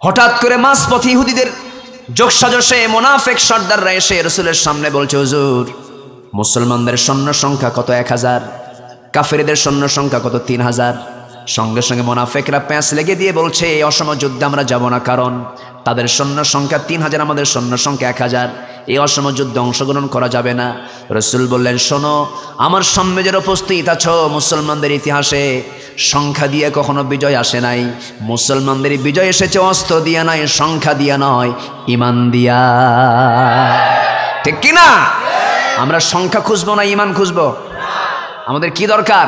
হঠাৎ করে মাঝপথে ইহুদিদের যোগসাজশে মুনাফিক সর্দাররা এসে রাসূলের সামনে বলছে, হুজুর মুসলমানদের সৈন্য সংখ্যা কত 1000, কাফেরদের সৈন্য সংখ্যা কত 3000। সঙ্গে সঙ্গে মুনাফিকরা প্যাঁচ লেগে দিয়ে বলছে, এই অসম যুদ্ধে আমরা যাব না, কারণ তাদের সৈন্য সংখ্যা 3000, আমাদের সৈন্য সংখ্যা 1000, এই অসম যুদ্ধে অংশগ্রহণ করা যাবে না। রাসূল বললেন, শোনো, আমার সামনে যারা উপস্থিত আছো, মুসলমানদের ইতিহাসে সংখ্যা দিয়ে কখনো বিজয় আসে নাই। মুসলমানদের বিজয় এসেছে অস্ত্র দিয়া নয়, সংখ্যা দিয়া নয়, ঈমান দিয়া। ঠিক কি না? আমরা সংখ্যা খুঁজবো না, ঈমান খুঁজবো। আমাদের কি দরকার?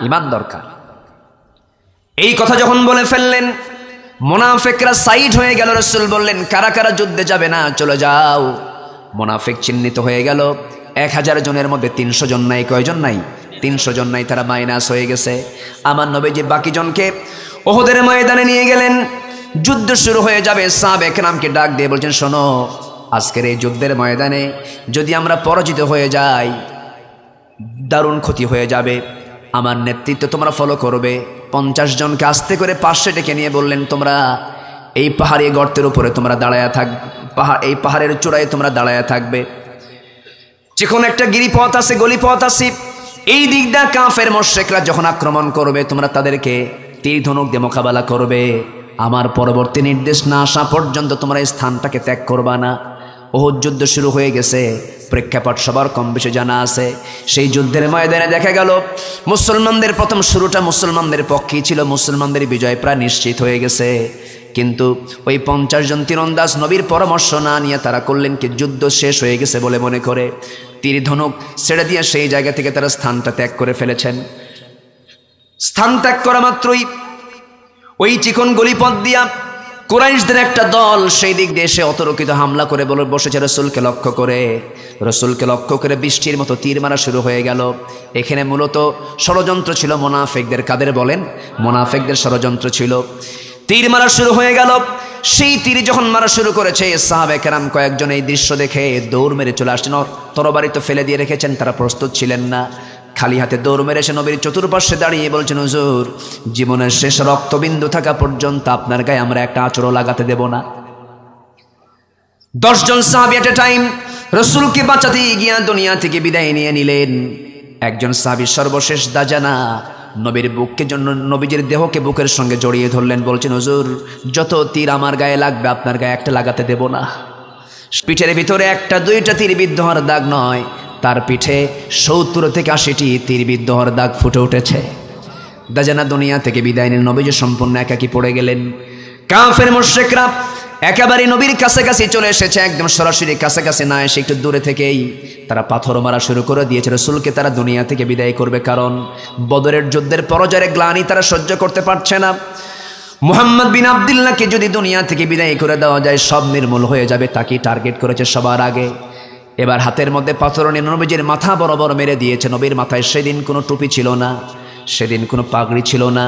ঈমান দরকার। এই কথা যখন বলে ফেললেন, মুনাফিকরা সাইড হয়ে গেল। রাসূল বললেন, কারা কারা যুদ্ধে যাবে না চলে যাও। মুনাফিক চিহ্নিত হয়ে গেল। 1000 জনের মধ্যে 300 জন নাই। কয়জন নাই? 300 জন নাই, তারা মাইনাস হয়ে গেছে। আমার নবীজি বাকি জনকে উহুদের ময়দানে নিয়ে গেলেন। যুদ্ধ শুরু হয়ে যাবে। সাহাবে কেরামকে ডাক দিয়ে বলছেন, শোনো, আজকের এই যুদ্ধের ময়দানে যদি আমরা পরাজিত হয়ে যাই, দারুণ ক্ষতি হয়ে যাবে। আমার নেতৃত্ব তোমরা ফলো করবে। 50 জনকে আস্তে করে পাশে ডেকে নিয়ে বললেন, তোমরা এই পাহাড়ি গর্তের উপরে তোমরা দাঁড়ায়া থাকবে, এই পাহাড়ের চূড়ায় তোমরা দাঁড়ায়া থাকবে। যেখানে একটা গিরিপথ আছে, গলিপথ আছে, এই দিকটা কাফের মুশরিকরা যখন আক্রমণ করবে, তোমরা তাদেরকে তীর ধনুক দিয়ে মোকাবেলা করবে। আমার পরবর্তী নির্দেশ না আসা পর্যন্ত তোমরা এই স্থানটাকে ত্যাগ করবা না। উহুদ যুদ্ধ শুরু হয়ে গেছে, প্রেক্ষাপট সবার কম বেশি জানা আছে। সেই যুদ্ধের ময়দানে দেখা গেল মুসলমানদের প্রথম শুরুটা মুসলমানদের পক্ষেই ছিল, মুসলমানদের বিজয় প্রায় নিশ্চিত হয়ে গেছে। কিন্তু ওই 50 জন তীরন্দাজ নবীর পরামর্শ না নিয়ে তারা করলেন কি, যুদ্ধ শেষ হয়ে গেছে বলে মনে করে তীর ধনুক ছেড়ে দিয়ে সেই জায়গা থেকে তারা স্থানটা ত্যাগ করে ফেলেছেন। স্থান ত্যাগ করা মাত্রই ওই চিকন গলিপথ দিয়া কুরাইশদের একটা দল সেই দিক দিয়ে এসে অতর্কিত হামলা করে বসেছে রাসূলকে লক্ষ্য করে। রাসূলকে লক্ষ্য করে বৃষ্টির মতো তীর মারা শুরু হয়ে গেল। এখানে মূলত ষড়যন্ত্র ছিল মুনাফিকদের। কাদের বলেন? মুনাফিকদের ষড়যন্ত্র ছিল। তীর মারা শুরু হয়ে গেল। সেই তীর যখন মারা শুরু করেছে, সাহাবে কেরাম কয়েকজন এই দৃশ্য দেখে দৌড় মেরে চলে আসছেন। তরবারি তো ফেলে দিয়ে রেখেছেন, তারা প্রস্তুত ছিলেন না। খালি হাতে দৌড় মেরে এসে নবীর চতুর্পার্শ্বে দাঁড়িয়ে বলছেন, হুজুর জীবনের শেষ রক্তবিন্দু থাকা পর্যন্ত আপনার গায়ে আমরা একটা আঁচড়ও লাগাতে দেব না। 10 জন সাহাবী এট এ টাইম রাসূলকে বাঁচাতে গিয়া দুনিয়া থেকে বিদায় নিয়ে নিলেন। একজন সাহাবী সর্বশেষ দাজানা নবীর বুককে জন্য নবীজির দেহকে বুকের সঙ্গে জড়িয়ে ধরলেন, বলছেন, হুজুর যত তীর আমার গায়ে লাগবে আপনার গায়ে একটা লাগাতে দেব না। পিঠের ভিতরে 1-2টা তীর বিদ্ধ হওয়ার দাগ নয়, তার পিঠে 70 থেকে 80টি তীর বিদ্ধ হওয়ার দাগ ফুটে উঠেছে। দাজানা দুনিয়া থেকে বিদায় নিয়ে নবীজি সম্পূর্ণ একাকী পড়ে গেলেন। কাফের মুশরিকরা একেবারে নবীর কাছাকাছি চলে এসেছে, একদম সরাসরি কাছাকাছি না এসে একটু দূরে থেকেই তারা পাথর মারা শুরু করে দিয়েছে। রাসূলকে তারা দুনিয়া থেকে বিদায় করবে, কারণ বদরের যুদ্ধের পরাজয়ের গ্লানি তারা সহ্য করতে পারছে না। মুহাম্মদ বিন আব্দুল্লাহকে যদি দুনিয়া থেকে বিদায় করে দেওয়া যায়, সব নির্মূল হয়ে যাবে। তাকেই টার্গেট করেছে সবার আগে। এবার হাতের মধ্যে পাথর নিয়ে নবীজির মাথা বরাবর মেরে দিয়েছে। নবীর মাথায় সেদিন কোনো টুপি ছিল না, সেদিন কোনো পাগড়ি ছিল না।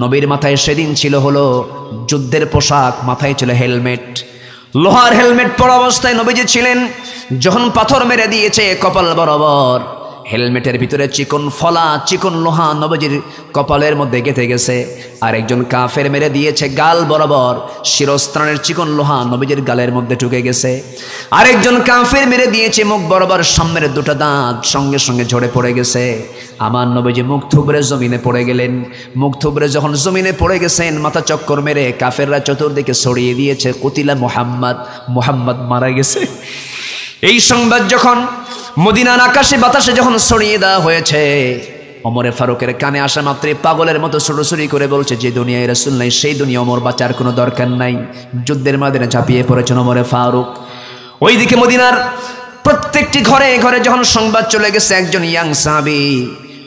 নবীর মাথায় সেদিন ছিল হলো যুদ্ধের পোশাক, মাথায় ছিল হেলমেট, লোহার হেলমেট পরা অবস্থায় নবীজি ছিলেন। যখন পাথর মেরে দিয়েছে কপাল বরাবর, হেলমেটের ভিতরে চিকন ফলা, চিকন লোহা নবীজির কপালের মধ্যে গেঁথে গেছে। আর একজন কাফের মেরে দিয়েছে গাল বরাবর, শিরস্ত্রাণের চিকন লোহা নবীজির গালের মধ্যে ঢুকে গেছে। আরেকজন কাফের মেরে দিয়েছে মুখ বরাবর, সামনের 2টা দাঁত সঙ্গে সঙ্গে ঝরে পড়ে গেছে। আমার নবীজি মুখ থুবড়ে জমিনে পড়ে গেলেন। মুখ থুবড়ে যখন জমিনে পড়ে গেছেন, মাথা চক্কর মেরে কাফেররা চতুর্দিকে ছড়িয়ে দিয়েছে, কুতিলা মুহাম্মদ, মুহাম্মদ মারা গেছে। এই সংবাদ যখন মদিনার আকাশে বাতাসে যখন ছড়িয়ে দেওয়া হয়েছে, ওমরে ফারুকের কানে আসা মাত্রই পাগলের মতো ছুটোছুটি করে বলছে, যে দুনিয়ায় রাসূল নাই সেই দুনিয়া ওমর বাঁচার কোনো দরকার নাই। যুদ্ধের ময়দানে ঝাঁপিয়ে পড়েছেন ওমরে ফারুক। ওইদিকে মদিনার প্রত্যেকটি ঘরে ঘরে যখন সংবাদ চলে গেছে, একজন ইয়াং সাহাবী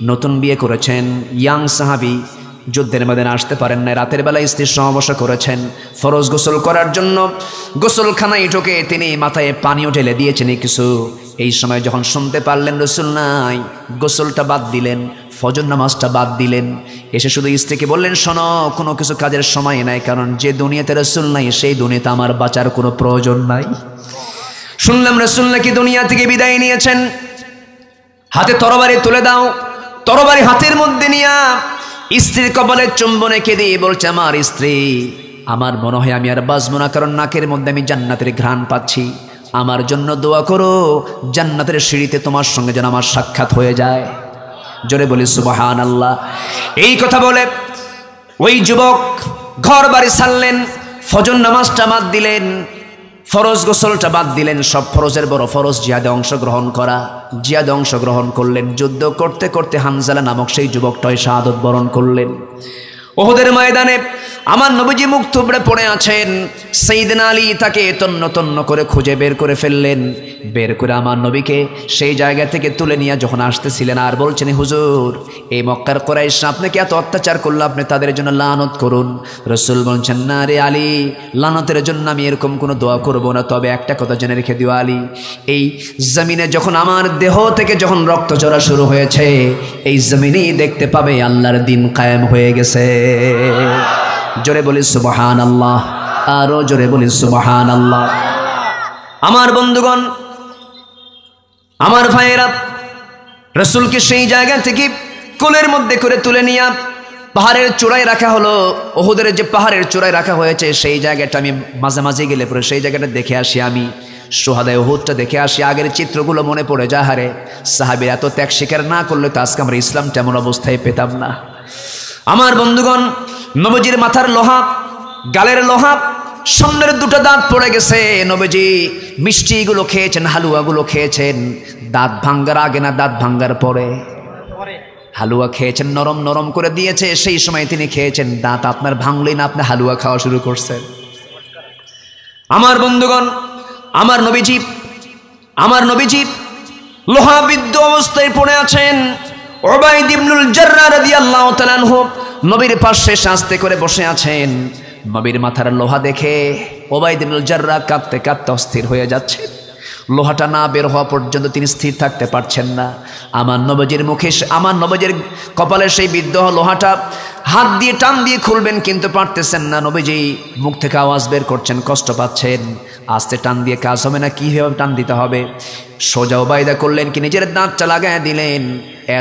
নতুন বিয়ে করেছেন, ইয়াং সাহাবী যুদ্ধের ময়দানে আসতে পারেন না। রাতের বেলায় স্ত্রীর সমাবেশ করেছেন, ফরজ গোসল করার জন্য গোসলখানায় ঢুকে তিনি মাথায় পানিও ঢেলে দিয়েছেন কিছু। এই সময় যখন শুনতে পারলেন রাসূল নাই, গোসলটা বাদ দিলেন, ফজর নামাজটা বাদ দিলেন। এসে শুধু স্ত্রীকে বললেন, শোনো, কোনো কিছু কাজের সময় নাই, কারণ যে দুনিয়াতে রাসূল নাই সেই দুনিয়াতে আমার বাঁচার কোনো প্রয়োজন নাই। শুনলাম রাসূল নাকি দুনিয়া থেকে বিদায় নিয়েছেন। হাতে তরবারি তুলে দাও। তরবারি হাতের মধ্যে নিয়া স্ত্রীর কপালে চুম্বনে কেঁদে বলছে, আমার স্ত্রী আমার মনে হয় আমি আর বাঁচবো না, কারণ নাকের মধ্যে আমি জান্নাতের ঘ্রাণ পাচ্ছি। আমার জন্য দোয়া করো, জান্নাতের সিঁড়িতে তোমার সঙ্গে যেন আমার সাক্ষাৎ হয়ে যায়। জোরে বলি সুবহানাল্লাহ। এই কথা বলে ওই যুবক ঘর বাড়ি ছাড়লেন, ফজর নামাজটা বাদ দিলেন, ফরজ গোসলটা বাদ দিলেন। সব ফরজের বড় ফরজ জিহাদে অংশগ্রহণ করা। জিহাদে অংশগ্রহণ করলেন, যুদ্ধ করতে করতে হানজালা নামক সেই যুবকটাই শাহাদত বরণ করলেন। ওহদের ময়দানে আমার নবীজি মুখ থুবড়ে পড়ে আছেন। সাইয়েদনা আলী তাকে তন্ন তন্ন করে খুঁজে বের করে ফেললেন। বের করে আমার নবীকে সেই জায়গা থেকে তুলে নিয়ে যখন আসতেছিলেন আর বলছেন, হুজুর এই মক্কার কুরাইশ আপনাকে এত অত্যাচার করলো, আপনি তাদের জন্য লানত করুন। রাসূল বলছেন, না রে আলী, লানতের জন্য আমি এরকম কোনো দোয়া করব না, তবে একটা কথা জেনে রেখে দিও আলী, এই জমিনে যখন আমার দেহ থেকে যখন রক্ত ঝরা শুরু হয়েছে, এই জমিনেই দেখতে পাবে আল্লাহর দ্বীন কায়েম হয়ে গেছে। জোরে বলি সুবহানাল্লাহ, আরো জোরে বলি সুবহানাল্লাহ। আমার বন্ধুগণ, আমার ভাইয়েরা, রাসূলকে সেই জায়গা থেকে কোলের মধ্যে করে তুলে নিয়ে পাহাড়ের চূড়ায় রাখা হলো। ওহুদের যে পাহাড়ের চূড়ায় রাখা হয়েছে সেই জায়গাটা আমি মাঝে মাঝে গেলে পরে সেই জায়গাটা দেখে আসি, আমি সোহাদায় ওহুদটা দেখে আসি। আগের চিত্রগুলো মনে পড়ে যায়, হারে সাহাবীরা এত ত্যাগ স্বীকার না করলে তো আজকে আমরা ইসলাম তেমন অবস্থায় পেতাম না। আমার বন্ধুগণ, নবীজির মাথার লোহা, গালের লোহা, সামনের দুটো দাঁত পড়ে গেছে। নবীজি মিষ্টিগুলো খেয়েছেন, হালুয়াগুলো খেয়েছেন, দাঁত ভাঙ্গার আগে না দাঁত ভাঙ্গার পরে? হালুয়া খেয়েছেন, নরম নরম করে দিয়েছে, সেই সময় তিনি খেয়েছেন। দাঁত আপনার ভাঙলেই না আপনি হালুয়া খাওয়া শুরু করছেন। আমার বন্ধুগণ, আমার নবীজি লোহাবিদ্ধ অবস্থায় পড়ে আছেন। উবাইদ ইবনুল জাররাহ রাদিয়াল্লাহু তাআলা আনহু নবীর পাশে আস্তে করে বসে আছেন। নবীর মাথার লোহা দেখে উবাইদ ইবনুল জাররাহ কাঁপতে কাঁপতে অস্থির হয়ে যাচ্ছে। লোহাটা না বের হওয়া পর্যন্ত তিনি স্থির থাকতে পারছেন না। আমার নবীজির মুখে, আমার নবীজির কপালে সেই বিদ্ধ লোহাটা হাত দিয়ে টান দিয়ে খুলবেন, কিন্তু পারতেছেন না। নবীজি মুখ থেকে আওয়াজ বের করছেন, কষ্ট পাচ্ছেন। আস্তে টান দিয়ে কাজ হবে না, কীভাবে টান দিতে হবে? সোজা উবাইদা করলেন কি, নিজের দাঁতটা লাগায় দিলেন,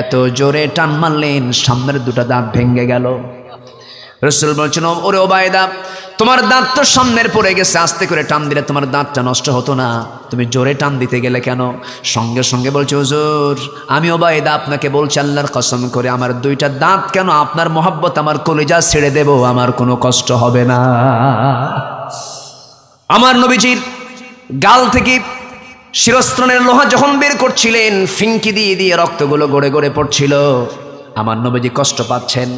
এত জোরে টান মারলেন সামনের দুটো দাঁত ভেঙে গেল। রাসূল বলছেন, ওরে উবাইদা, তোমার দাঁত তো সামনের পড়ে গেছে, আস্তে করে টান দিলে তোমার দাঁতটা নষ্ট হতো না, তুমি জোরে টান দিতে গেলে কেন? সঙ্গে সঙ্গে বলছে, হুজুর আমি উবাইদা আপনাকে বলছি আল্লাহর কসম করে, আমার দুইটা দাঁত কেন, আপনার মহব্বত আমার কলিজা ছেড়ে দেব, আমার কোনো কষ্ট হবে না। আমার নবীজির গাল থেকে শিরস্ত্রণের লোহা যখন বের করছিলেন, ফিঙ্কি দিয়ে দিয়ে রক্তগুলো গড়ে গড়ে পড়ছিল। আমার নবীজি কষ্ট পাচ্ছেন।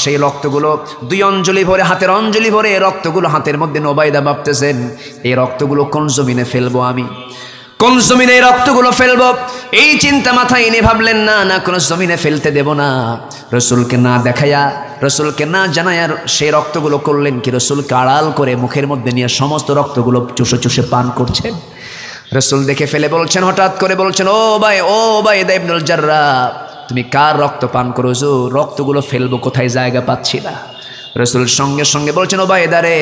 সেই রক্তগুলো দুই অঞ্জলি ভরে, হাতের অঞ্জলি ভরে রক্তগুলো হাতের মধ্যে। উবাইদা ভাবতেছেন, এই রক্তগুলো কোন জমিনে ফেলবো আমি, কোন জমিনে এই রক্তগুলো ফেলবো? এই চিন্তা মাথায় এনে ভাবলেন, না না, কোনো জমিনে ফেলতে দেব না। রাসূলকে না দেখায়া, রাসূলকে না জানায়া সেই রক্তগুলো করলেন কি, রাসূলকে আড়াল করে মুখের মধ্যে নিয়ে সমস্ত রক্তগুলো চুষে চুষে পান করছেন। রাসূল দেখে ফেলে বলছেন, হঠাৎ করে বলছেন, ও উবাইদা ইবনুল জাররাহ, তুমি কার রক্ত পান করো? হুজুর রক্তগুলো ফেলবো কোথায়, জায়গা পাচ্ছি না। রাসূল সঙ্গে সঙ্গে বলছেন, উবাইদা রে,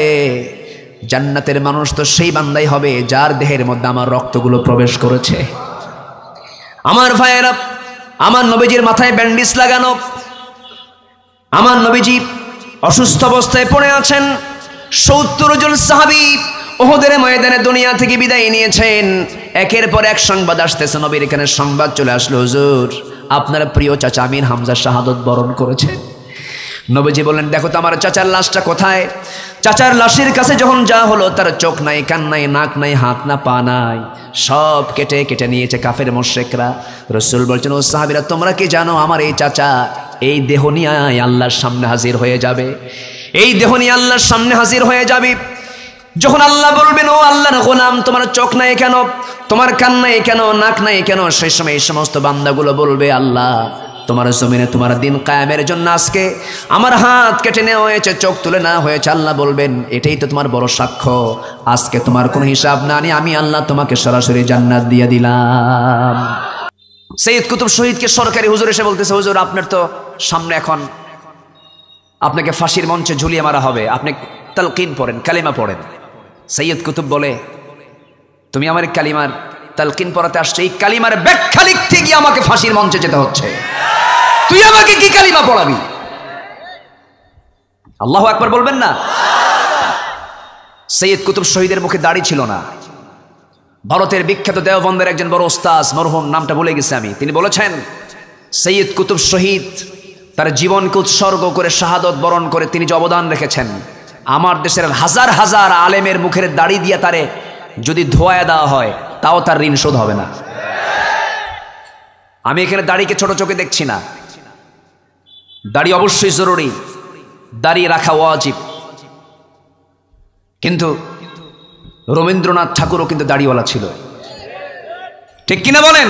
জান্নাতের মানুষ তো সেই বান্দাই হবে যার দেহের মধ্যে আমার রক্তগুলো প্রবেশ করেছে। আমার ভাইয়েরা, আমার নবীজির মাথায় ব্যান্ডেজ লাগানো, আমার নবীজি অসুস্থ অবস্থায় পড়ে আছেন। ৭০ জন সাহাবী উহুদের ময়দানে দুনিয়া থেকে বিদায় নিয়েছেন। একের পর এক সংবাদ আসতেছে, নবীর এখানে সংবাদ চলে আসলো, হুজুর আপনার প্রিয় চাচা আমির হামজা শাহাদত বরণ করেছে। নবীজি বললেন, দেখো তো আমার চাচার লাশটা কোথায়? চাচার লাশের কাছে যখন যা হলো, তার চোখ নাই, কান নাই, নাক নাই, হাত না, পা নাই, সব কেটে কেটে নিয়েছে কাফের মুশরিকরা। রাসূল বলছেন, ও সাহাবীরা, তোমরা কি জানো আমার এই চাচা এই দেহ নিয়ে আল্লাহর সামনে হাজির হয়ে যাবে, এই দেহ নিয়ে আল্লাহর সামনে হাজির হয়ে যাবে। যখন আল্লাহ বলবেন, ও আল্লাহর গোলাম, তোমার চোখ নাই কেন, তোমার কান নাই কেন, নাক নাই কেন? সেই সময় এই সমস্ত বান্দাগুলো বলবে, আল্লাহ তোমার জমিনে তোমার দিন কায়েমের জন্য আজকে আমার হাত কেটে নেওয়া হয়েছে, চোখ তুলে নেওয়া হয়েছে। আল্লাহ বলবেন, এটাই তো তোমার বড় সাক্ষ্য, আজকে তোমার কোনো হিসাব না নিয়ে আমি আল্লাহ তোমাকে সরাসরি জান্নাত দিয়ে দিলাম। সৈয়দ কুতুব শহীদকে সরকারি হুজুর এসে বলতেছে, হুজুর আপনার তো সামনে এখন আপনাকে ফাঁসির মঞ্চে ঝুলিয়ে মারা হবে, আপনি তালকিন পড়েন, কালিমা পড়েন। সৈয়দ কুতুব বলে, তুমি আমার কালিমার তালকিন পড়াতে আসছো, এই কালিমার ব্যাখ্যা লিখতে গিয়ে আমাকে ফাঁসির মঞ্চে যেতে হচ্ছে, তুই আমাকে কি কালিমা পড়াবি? আল্লাহু আকবার বলবেন না? সৈয়দ কুতুব শহীদের মুখে দাড়ি ছিল না। ভারতের বিখ্যাত দেওবন্দের একজন বড় ওস্তাদ, মরহুম নামটা ভুলে গেছি আমি, তিনি বলেছেন সৈয়দ কুতুব শহীদ তার জীবনকে উৎসর্গ করে শাহাদত বরণ করে তিনি যে অবদান রেখেছেন, আমার দেশের হাজার হাজার আলেমের মুখের দাড়ি দিয়ে তারে যদি ধোয়া দেওয়া হয় তাও তার ঋণ শোধ হবে না। আমি এখানে দাড়িকে ছোট চোখে দেখছি না, দাড়ি অবশ্যই জরুরি, দাড়ি রাখা ওয়াজিব, কিন্তু রবীন্দ্রনাথ ঠাকুরও কিন্তু দাড়িওয়ালা ছিল, ঠিক কিনা বলেন?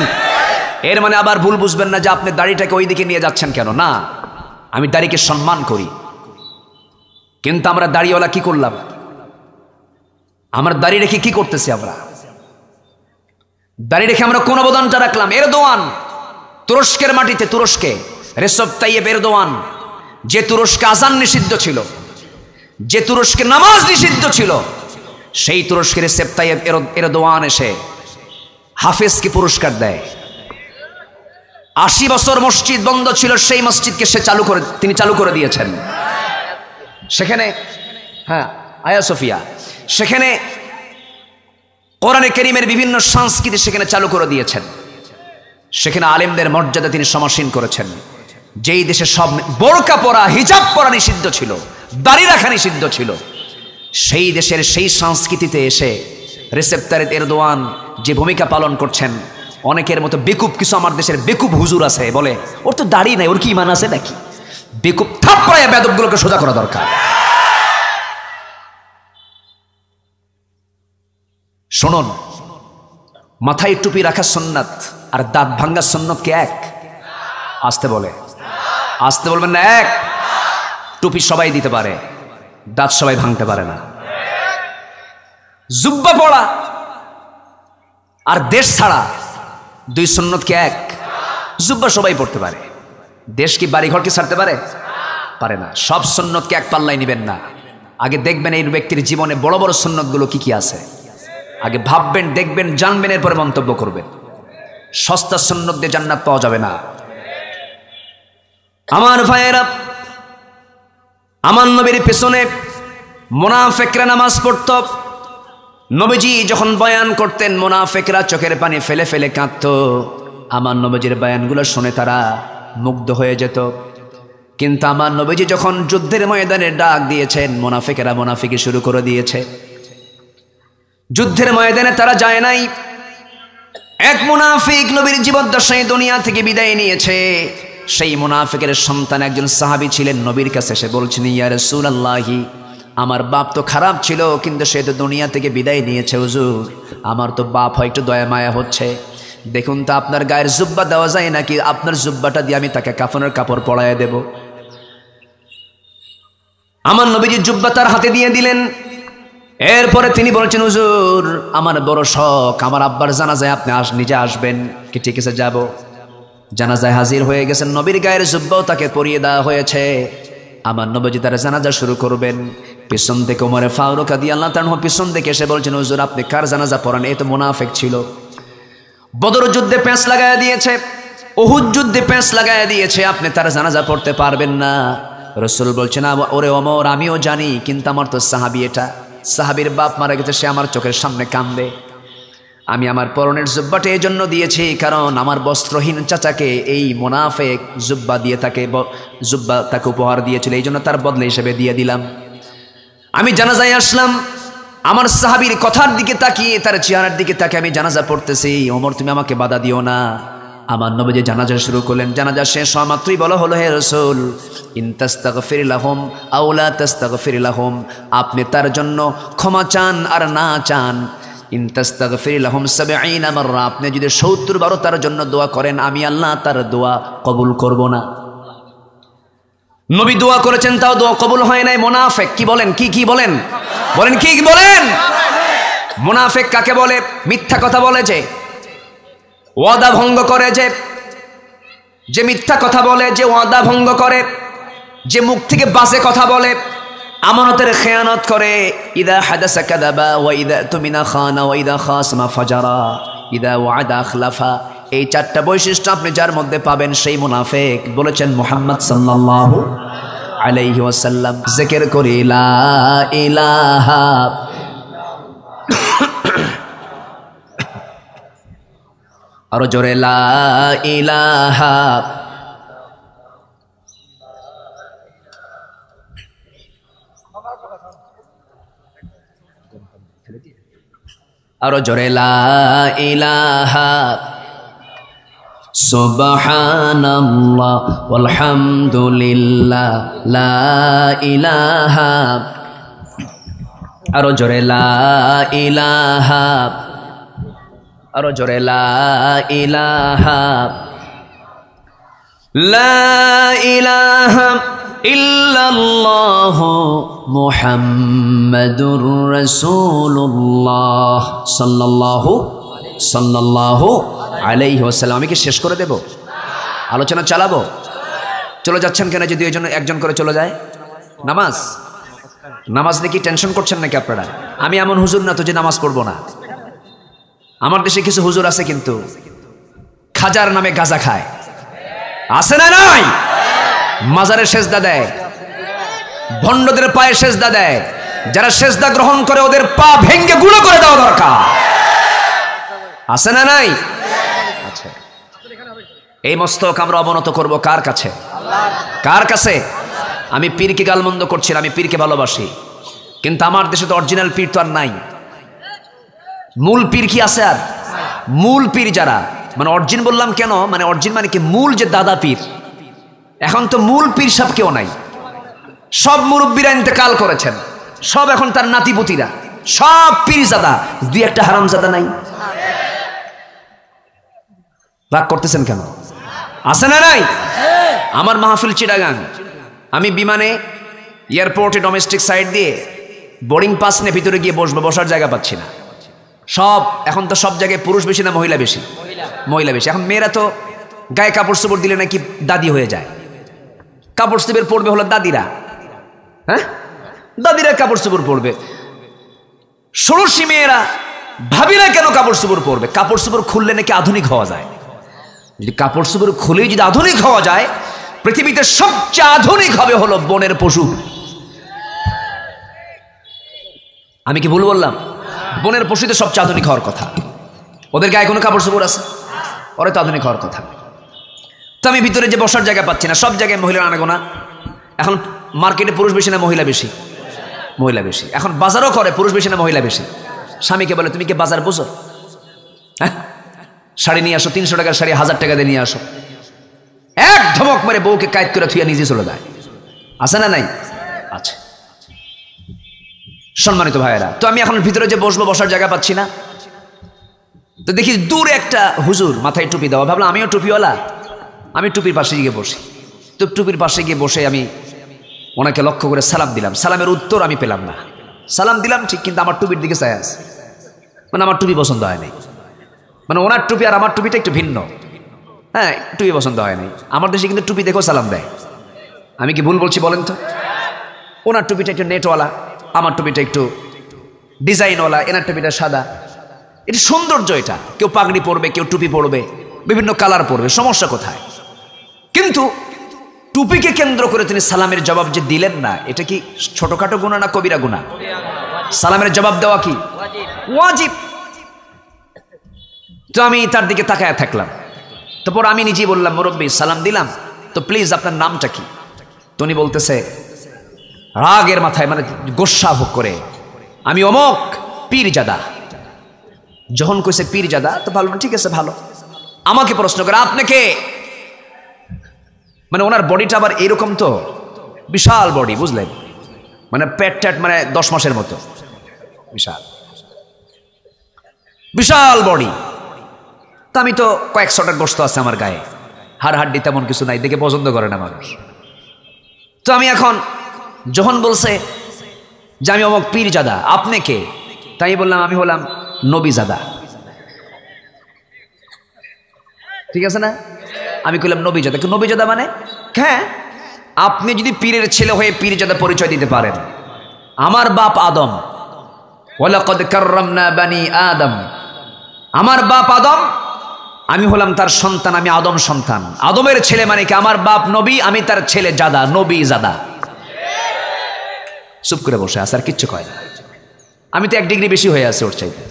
এর মানে আবার ভুল বুঝবেন না যে আপনি দাড়িটাকে ওই দিকে নিয়ে যাচ্ছেন কেন, না, আমি দাড়িকে সম্মান করি, কিন্তু আমরা দাড়িওয়ালা কি করলাম? আমরা দাড়ি রেখে কি করতেছি? আমরা দাড়ি রেখে আমরা কোন অবদানটা রাখলাম? এরদোয়ান তুরস্কের মাটিতে, তুরস্কে রেসেপ তাইয়েপ এরদোয়ান, যে তুরস্কে আজান নিষিদ্ধ ছিল, যে তুরস্কে নামাজ নিষিদ্ধ ছিল, সেই তুরস্কের রেসেপ তাইয়েপ এরদোয়ান এসে হাফেজকে পুরস্কার দেয়। 80 বছর মসজিদ বন্ধ ছিল, সেই মসজিদকে তিনি চালু করে দিয়েছেন। সেখানে আয়া সোফিয়া, সেখানে কোরআনে কারীমের বিভিন্ন সংস্কৃতি সেখানে চালু করে দিয়েছেন। সেখানে আলেমদের মর্যাদা তিনি সমাসীন করেছেন। যেই দেশে সব বোরকা পরা, হিজাব পরা নিষিদ্ধ ছিল, দাড়ি রাখা নিষিদ্ধ ছিল, সেই দেশের সেই সংস্কৃতিতে এসে রেসেপ তাইয়েপ এরদোয়ান যে ভূমিকা পালন করছেন, অনেকের মতো বেকুব কিছু আমার দেশের বেকুব হুজুর আছে, বলে ওর তো দাড়ি নাই, ওর কি ইমান আছে নাকি? বেকুব থাপ্পড়ায় বেদবগুলোকে সোজা করা দরকার। শুনুন, মাথায় টুপি রাখা সুন্নাত আর দাঁত ভাঙ্গা সুন্নাত কি এক? আসতে বলবেন না এক? টুপি সবাই দিতে পারে, দাঁত সবাই ভাঙতে পারে না। জুব্বা পড়া আর দেশ ছাড়া দুই সুন্নত কি এক? জুব্বা সবাই পড়তে পারে, দেশ কি বাড়িঘর কি ছাড়তে পারে? পারে না। সব সুন্নতকে এক পাল্লায় নেবেন না, আগে দেখবেন এই ব্যক্তির জীবনে বড় বড় সুন্নতগুলো কি কি আছে, আগে ভাববেন, দেখবেন, জানবেন, এরপরে মন্তব্য করবেন। সস্তা সুন্নত দিয়ে জান্নাত পাওয়া যাবে না। আমার ভাইয়েরা, আমার নবীর পেছনে মুনাফিকরা নামাজ পড়ত। নবীজি যখন বয়ান করতেন, মুনাফিকরা চোখের পানি ফেলে ফেলে কাঁদত। আমার নবীজির বয়ানগুলো শুনে তারা মুগ্ধ হয়ে যেত। কিন্তু আমার নবীজি যখন যুদ্ধের ময়দানে ডাক দিয়েছেন, মুনাফিকেরা মুনাফিকি শুরু করে দিয়েছে। যুদ্ধের ময়দানে তারা যায় নাই। এক মুনাফিক নবীর জীবদ্দশায় দুনিয়া থেকে বিদায় নিয়েছে। সেই মুনাফিকের সন্তান একজন সাহাবী ছিলেন, নবীর কাছে এসে বলছেন, ইয়া রাসূলুল্লাহি, আমার বাপ তো খারাপ ছিল, কিন্তু সে তো দুনিয়া থেকে বিদায় নিয়েছে হুজুর, আমার তো বাপ হয় একটু দয়া মায়া হচ্ছে, দেখুন তো আপনার গায়ের জুব্বা দেওয়া যায় নাকি? আপনার জুব্বাটা দিয়ে আমি তাকে কাফনের কাপড় পরায় দেব। আমার নবীজি জুব্বা তার হাতে দিয়ে দিলেন। এরপরে তিনি বলছেন, হুজুর আমার বড় শখ, আমার আব্বার জানাজায় আপনি নিজে আসবেন কি? ঠিক আছে, যাব। জানাজায় হাজির হয়ে গেছেন, নবীর গায়ের জুব্বাও তাকে পরিয়ে দেওয়া হয়েছে। আমার নবীজি তার জানাজা শুরু করবেন। পিছন থেকে ওমর ফারুক রাদিয়াল্লাহু তাআলা পিছন থেকে এসে বলছেন, হুজুর আপনি কার জানাজা পড়ান? এই তো মুনাফিক ছিল, বদর যুদ্ধে পেঁচ লাগায় দিয়েছে, উহুদ যুদ্ধে পেঁচ লাগায় দিয়েছে, আপনি তার জানাজা পড়তে পারবেন না। রাসূল বলছেন, ওরে ওমর, আমিও জানি, কিন্তু আমার তো সাহাবী, এটা সাহাবীর বাপ মারা গেছে, সে আমার চোখের সামনে কান্দে। আমি আমার পরনের জুব্বাটা এই জন্য দিয়েছি, কারণ আমার বস্ত্রহীন চাচাকে এই মুনাফিক জুব্বা দিয়ে তাকে উপহার দিয়েছিল, এই জন্য তার বদলে হিসেবে দিয়ে দিলাম। আমি জানাজায় আসলাম, আমার সাহাবীর কথার দিকে তাকিয়ে, তার চেহারার দিকে তাকিয়ে আমি জানাজা পড়তেছি। ওমর তুমি আমাকে বাধা দিও না। আমার নবীজি জানাজা শুরু করলেন। জানাজা শেষ হওয়া মাত্রই বলা হলো, হে রাসূল, ইন তাস্তাগফির লাহুম আও লা তাস্তাগফির লাহুম, আপনি তার জন্য ক্ষমা চান আর না চান, ইন তাস্তাগফির লাহুম ৭০ মাররা, আপনি যদি ৭০ বার তার জন্য দোয়া করেন, আমি আল্লাহ তার দোয়া কবুল করব না। নবী দোয়া করেছেন, তাও দোয়া কবুল হয় নাই। মুনাফিক কি বলেন? কি বলেন? বলেন কি বলেন? মুনাফিক কাকে বলে? মিথ্যা কথা বলে, যে ওয়াদা ভঙ্গ করে, যে মিথ্যা কথা বলে, যে ওয়াদা ভঙ্গ করে, যে মুখ থেকে বাজে কথা বলে, আমানতের খেয়ানত করে, ইদা হাদাসা কাযাবা ওয়া ইদা তুমিনা খানা ওয়া ইদা খাসমা ফাজারা ইদা ওয়াদা আখলাফা। এই চারটা বৈশিষ্ট্য আপনি যার মধ্যে পাবেন, সেই মুনাফিক। বলেছেন মুহাম্মদ সাল্লাল্লাহু আলাইহি ওয়াসাল্লাম, জিকির করি লা ইলাহা আরো জোরে লা ইলাহা, আরো জোরে লা ইলাহা সুবহানাল্লাহ ওয়ালহামদুলিল্লাহ লা ইলাহা, আরো জোরে লা ইলাহা, আরো জোরে লা ইলাহা, লা ইলাহা ইল্লাল্লাহু মুহাম্মাদুর রাসূলুল্লাহ সাল্লাল্লাহু আলাইহি ওয়াসাল্লাম। আমি কি শেষ করে দেব? আলোচনা চালাবো? চলে যাচ্ছেন কেন? যদি একজন করে চলে যায়। নামাজ নিয়ে কি টেনশন করছেন নাকি আপনারা? আমি এমন হুজুর না তো যে নামাজ পড়বো না। আমার দেশে কিছু হুজুর আছে কিন্তু খাজার নামে গাঁজা খায়, আছে না নাই? মাজারে সেজদা দেয়, ভণ্ডদের পায়ে সেজদা দেয়। যারা সেজদা গ্রহণ করে ওদের পা ভেঙ্গে গুঁড়ো করে দেওয়া দরকার, আছে না নাই? আচ্ছা, এই মস্তক আমরা অবনত করব কার কাছে? কার কাছে? আমি পীরকে গালমন্দ করছি, আমি পীরকে ভালোবাসি, কিন্তু আমার দেশে তো অরিজিনাল পীর তো আর নাই। মূল পীর কি আছে? আর মূল পীর যারা, মানে অরিজিন বললাম কেন, মানে অরিজিন মানে কি মূল যে দাদা পীর, এখন তো মূল পীর সব কেউ নাই। সব মুরব্বীরা ইন্তেকাল করেছেন, সব এখন তার নাতিপুতিরা, সব পীরজাদা, দুই একটা হারামজাদা নাই। রাগ করতেছেন কেন? আছে না নাই? আমার মাহফিল চিটাগাং, আমি বিমানে এয়ারপোর্টে ডোমেস্টিক সাইড দিয়ে বোর্ডিং পাস নিয়ে ভিতরে গিয়ে বসবো, বসার জায়গা পাচ্ছি না। সব এখন তো সব জায়গায় পুরুষ বেশি না মহিলা বেশি? মহিলা বেশি। এখন মেয়েরা তো গায়ে কাপড় চোপড় দিলে নাকি দাদি হয়ে যায়। কাপড় চোপড় পরবে হলো দাদিরা, হ্যাঁ দাদিরা কাপড় চোপড় পরবে। ষোড়শী মেয়েরা ভাবিরা কেন কাপড় চোপড় পরবে? কাপড় চোপড় খুললে নাকি আধুনিক হওয়া যায়। যদি কাপড় চোপড় খুলেই যদি আধুনিক হওয়া যায়, পৃথিবীতে সবচেয়ে আধুনিক হবে হলো বনের পশু। আমি কি ভুল বললাম? বনের পশুতে সবচেয়ে আধুনিক হওয়ার কথা। ওদের গায়ে কোনো কাপড় চোপড় আছে? ওরা তো আধুনিক হওয়ার কথা। তো আমি ভিতরে যে বসার জায়গা পাচ্ছি না, সব জায়গায় মহিলা আনাগোনা। এখন মার্কেটে পুরুষ বেশি না মহিলা বেশি? মহিলা বেশি। এখন বাজারও করে পুরুষ বেশি না মহিলা বেশি? স্বামীকে বলে তুমি কি বাজার বুঝো? হ্যাঁ, শাড়ি নিয়ে আসো, 300 টাকার শাড়ি 1000 টাকা দিয়ে নিয়ে আসো। এক ধমক মেরে বউকে কায়েদ করে থুইয়া নিজে চলে যায়। আছে না নাই? আছে। সম্মানিত ভাইয়েরা, তো আমি এখন ভিতরে যে বসবো, বসার জায়গা পাচ্ছি না। তো দেখি দূরে একটা হুজুর, মাথায় টুপি দেওয়া। ভাবলাম আমিও টুপিওয়ালা, আমি টুপির পাশে গিয়ে বসি। তো টুপির পাশে গিয়ে বসে আমি ওনাকে লক্ষ্য করে সালাম দিলাম। সালামের উত্তর আমি পেলাম না। সালাম দিলাম ঠিক, কিন্তু আমার টুপির দিকে চাই আছে, মানে আমার টুপি পছন্দ হয় নাই। মানে ওনার টুপি আর আমার টুপিটা একটু ভিন্ন। হ্যাঁ, টুপি পছন্দ হয় নাই। আমার দেশে কিন্তু টুপি দেখেও সালাম দেয়। আমি কি ভুল বলছি বলেন তো? ওনার টুপিটা একটু নেটওয়ালা, আমার টুপিটা একটু ডিজাইনওয়ালা, এনার টুপিটা সাদা। এটা সৌন্দর্য। এটা কেউ পাগড়ি পরবে, কেউ টুপি পরবে, বিভিন্ন কালার পরবে, সমস্যা কোথায়? কিন্তু টুপিকে কেন্দ্র করে তিনি সালামের জবাব যে দিলেন না, এটা কি ছোটখাটো গুনাহ না কবিরা গুনাহ? সালামের জবাব দেওয়া কি ওয়াজিব? তো আমি তার দিকে তাকায় থাকলাম। তারপর আমি নিজেই বললাম, মুরব্বী সালাম দিলাম, তো প্লিজ আপনার নামটা কি? তো উনি বলতেছে রাগের মাথায়, মানে গোস্সা ভোগ করে, আমি অমক পীরজাদা। যখন কইছে পীরজাদা, তো ভালো, ঠিক আছে ভালো। আমাকে প্রশ্ন করে আপনি কে? মানে ওনার বডিটা আবার এরকম, তো বিশাল বডি, বুঝলেন? মানে পেট ট্যাট মানে 10 মাসের মতো, বিশাল বিশাল বডি। তা আমি তো কয়েকশোটার গোস্ত আছে আমার গায়ে, হাড় হাড্ডি তেমন কিছু নাই, দেখে পছন্দ করে না মানুষ। তো আমি এখন যখন বলছে যে আমি অমুক পীরজাদা, আপনি কে? তাই বললাম আমি হলাম নবীজাদা। ঠিক আছে না? আমি কইলাম নবীজাদা। নবীজাদা মানে? হ্যাঁ, আপনি যদি পীরের ছেলে হয়ে পীরজাদা পরিচয় দিতে পারেন। আমার বাপ আদম, ওয়ালাকাদ কাররামনা বানি আদম। আমার বাপ আদম, আমি হলাম তার সন্তান, আমি আদম সন্তান। আদমের ছেলে মানে কি? আমার বাপ নবী, আমি তার ছেলে জাদা, নবী জাদা। চুপ করে বসে আছে, আর কিচ্ছু কয় না। আমি তো 1 ডিগ্রি বেশি হয়ে আছি ওর চাইতে।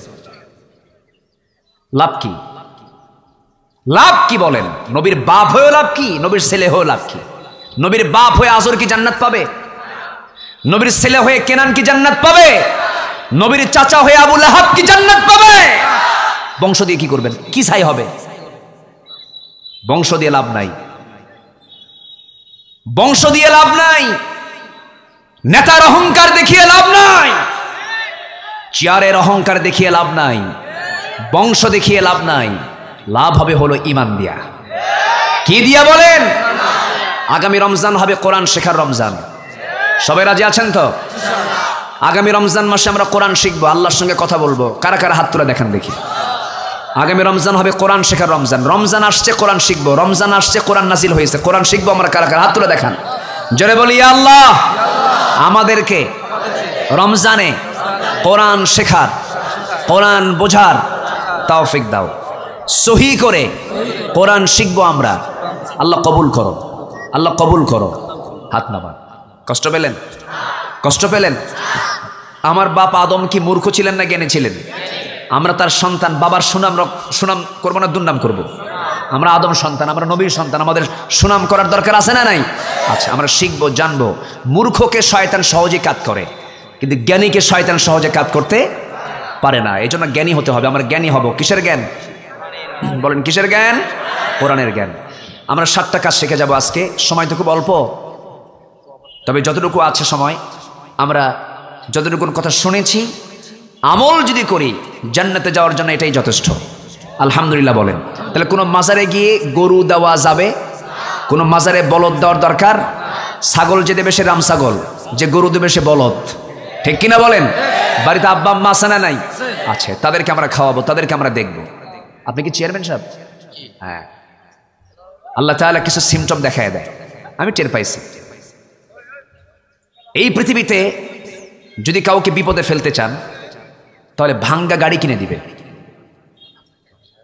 লাভ কি? লাভ কি বলেন? নবীর বাপ হয়েও লাভ কি? নবীর ছেলে হয়েও লাভ কি? নবীর বাপ হয়ে আজর কি জান্নাত পাবে? নবীর ছেলে হয়ে কেনান কি জান্নাত পাবে? নবীর চাচা হয়ে আবু লাহাব কি জান্নাত পাবে? বংশ দিয়ে কি করবেন? কি ছাই হবে? বংশ দিয়ে লাভ নাই, বংশ দিয়ে লাভ নাই, নেতার অহংকার দেখিয়ে লাভ নাই, চেয়ারের অহংকার দেখিয়ে লাভ নাই, বংশ দেখিয়ে লাভ নাই। লাভ হবে হলো ঈমান দিয়া। কি দিয়া বলেন? আগামী রমজান হবে কোরআন শেখার রমজান। সবাই রাজি আছেন তো? আগামী রমজান মাসে আমরা কোরআন শিখবো, আল্লাহর সঙ্গে কথা বলবো। কারা কারা হাত তুলে দেখেন দেখি। আগামী রমজান হবে কোরআন শেখার রমজান। রমজান আসছে, কোরআন শিখবো। রমজান আসছে, কোরআন নাজিল হয়েছে, কোরআন শিখবো আমরা। কারা কারা হাত তুলে দেখান। জোরে বলি ইয়া আল্লাহ, আমাদেরকে রমজানে কোরআন শেখার, কোরআন বোঝার তৌফিক দাও। সহি করে কোরআন শিখবো আমরা। আল্লাহ কবুল করো, আল্লাহ কবুল করো। হাত নামান। কষ্ট পেলেন? কষ্ট পেলেন? আমার বাপ আদম কি মূর্খ ছিলেন না জ্ঞানী ছিলেন? আমরা তার সন্তান, বাবার সুনাম করবো না দুর্নাম করবো? আমরা আদম সন্তান, আমরা নবীর সন্তান, আমাদের সুনাম করার দরকার আছে না নাই? আচ্ছা, আমরা শিখবো, জানবো। মূর্খকে শয়তান সহজে কাজ করে, কিন্তু জ্ঞানীকে শয়তান সহজে কাজ করতে পারে না। এই জন্য জ্ঞানী হতে হবে। আমরা জ্ঞানী হব। কিসের জ্ঞান বলেন? কিসের জ্ঞান? কোরআনের জ্ঞান। আমরা 7টা কাজ শিখে যাব আজকে। সময় তো খুব অল্প, তবে যতটুকু আছে সময়, আমরা যতটুকু কথা শুনেছি আমল যদি করি জান্নাতে যাওয়ার জন্য এটাই যথেষ্ট। আলহামদুলিল্লাহ বলেন। তাহলে কোনো মাজারে গিয়ে গরু দেওয়া যাবে? কোনো মাজারে বলদ দেওয়ার দরকার? ছাগল যে দেবে সে রাম ছাগল, যে গরু দেবে সে বলদ। ঠিক কিনা বলেন? বাড়িতে আব্বা আম্মা আছে না নাই? আছে। তাদেরকে আমরা খাওয়াবো, তাদেরকে আমরা দেখবো। আপনি কি চেয়ারম্যান সাহেব? হ্যাঁ। আল্লাহ তাআলা কিছু সিমটম দেখায় দেয়, আমি টের পাইছি। এই পৃথিবীতে যদি কাউকে বিপদে ফেলতে চান তাহলে ভাঙ্গা গাড়ি কিনে দিবেন,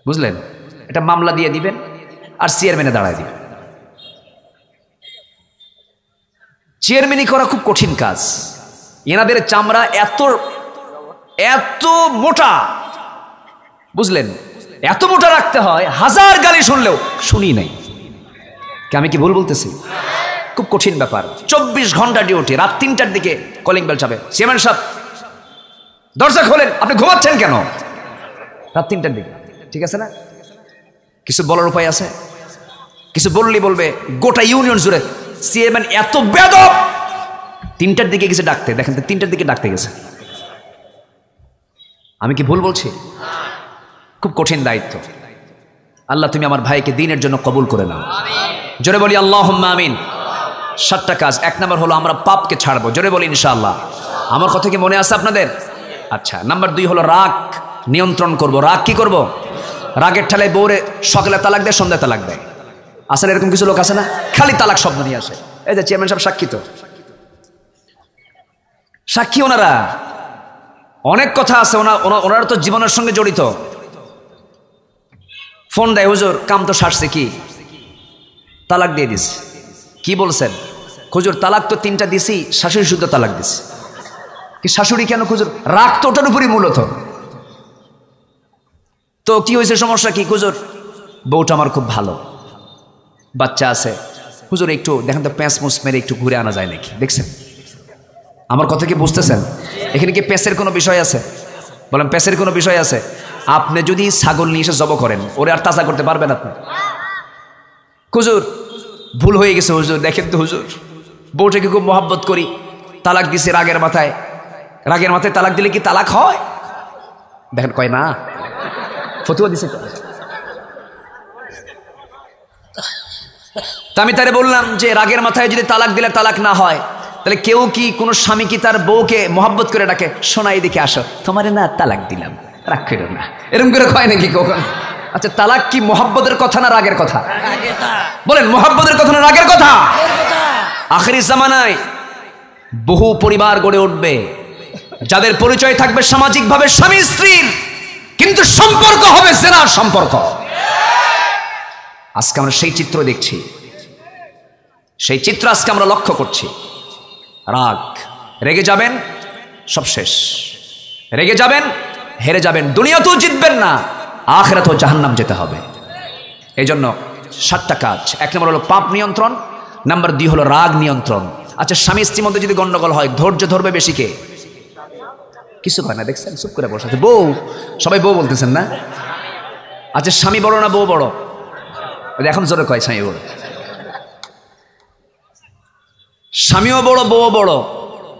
বুঝলেন? এটা মামলা দিয়ে দিবেন আর চেয়ারম্যানে দাঁড়ায় দিবেন। চেয়ারম্যানই করা খুব কঠিন কাজ। এনাদের চামড়া এত এত মোটা, বুঝলেন? এত মোটা রাখতে হয়, 1000 গালি শুনলেও শুনি নাই। আমি কি ভুল বলতেছি? খুব কঠিন ব্যাপার। 24 ঘন্টা ডিউটি। রাত 3টার দিকে কলিং বেল চাবে, চেয়ারম্যান সাহেব দরজা খোলেন। আপনি ঘুমাচ্ছেন কেন রাত 3টার দিকে? ঠিক আছে না? কিছু বলার উপায় আছে? কিছু বললেই বলবে গোটা ইউনিয়ন জুড়ে চেয়ারম্যান এত বেয়াদব। 3টার দিকে গেছে ডাকতে, দেখেন তো 3টার দিকে ডাকতে গেছে। আমি কি ভুল বলছি? খুব কঠিন দায়িত্ব। আল্লাহ তুমি আমার ভাইকে দ্বীনের জন্য কবুল করে নাও। জোরে বলি আল্লাহুম্মা আমিন। 7টা কাজ। 1 নম্বর হলো আমরা পাপকে ছাড়বো। জোরে বলি ইনশাআল্লাহ। আমার কথা কি মনে আছে আপনাদের? আচ্ছা। নাম্বার 2 হলো রাগ নিয়ন্ত্রণ করব। রাগ কি করব? রাগের ঠালে বউরে সকালে তালাক দেয়, সন্ধ্যায় তালাক দেয়। আসলে এরকম কিছু লোক আছে না, খালি তালাক শব্দ নিয়ে আসে। এই যে চেয়ারম্যান সাহেব সাক্ষী, তো সাক্ষী ওনারা। অনেক কথা আছে, ওনারা তো জীবনের সঙ্গে জড়িত। ফোন দেয়, হুজুর কাম তো সারছে, কি তালাক দিয়ে দিস। কি বলছেন? হুজুর তালাক তো 3টা দিছি, শাশুড়ি শুদ্ধ তালাক দিস। কি শাশুড়ি কেন হুজুর? রাগ তো ওটার উপরই মূলত। তো কি হয়েছে, সমস্যা কি? হুজুর বউটা আমার খুব ভালো, বাচ্চা আছে। হুজুর একটু দেখেন তো প্যাঁচ মুছ মেরে একটু ঘুরে আনা যায় নাকি? দেখছেন আমার কথা কি বুঝতেছেন? এখানে কি প্যাঁচের কোনো বিষয় আছে? বলেন প্যাঁচের কোনো বিষয় আছে? আপনি যদি ছাগল নিয়ে এসে জব করেন, ওরে আর তাজা করতে পারবেন আপনি? হুজুর ভুল হয়ে গেছে হুজুর, দেখেন তো হুজুর বউটাকে খুব মহব্বত করি, তালাক দিছে রাগের মাথায়। রাগের মাথায় তালাক দিলে কি তালাক হয়? দেখেন কয় না, ফতুয়া দিছে। তা আমি তারে বললাম যে রাগের মাথায় যদি তালাক দিলে তালাক না হয়, তাহলে কেউ কি কোনো স্বামী কি তার বউকে মহব্বত করে ডাকে, শোনাই দিকে আসো, তোমারে না তালাক দিলাম, রাগ করো না, এরকম করে কয় নাকি কখন? আচ্ছা তালাক কি মহব্বতের কথা না রাগের কথা? বলেন মহব্বতের কথা না রাগের কথা? আখেরি জামানায় বহু পরিবার গড়ে উঠবে যাদের পরিচয় থাকবে সামাজিকভাবে স্বামী স্ত্রীর, কিন্তু সম্পর্ক হবে জেনার সম্পর্ক। আজকে আমরা সেই চিত্র দেখছি, সেই চিত্র আজকে আমরা লক্ষ্য করছি। রাগ, রেগে যাবেন সব শেষ, রেগে যাবেন, হেরে যাবেন, দুনিয়াতেও জিতবেন না, আখিরাতেও জাহান্নাম যেতে হবে। এই জন্য 7টা কাজ। 1 নম্বর হলো পাপ নিয়ন্ত্রণ, নাম্বার 2 হলো রাগ নিয়ন্ত্রণ। আচ্ছা, স্বামী স্ত্রীর মধ্যে যদি গন্ডগোল হয়, ধৈর্য ধরবে বেশি কে? কিছু হয় না, দেখছেন চুপ করে বসে আছে। বউ, সবাই বউ বলতেছেন না? আচ্ছা, স্বামী বড় না বউ বড়? এখন জোরে কয় স্বামী বড়। স্বামীও বড়, বউ বড়।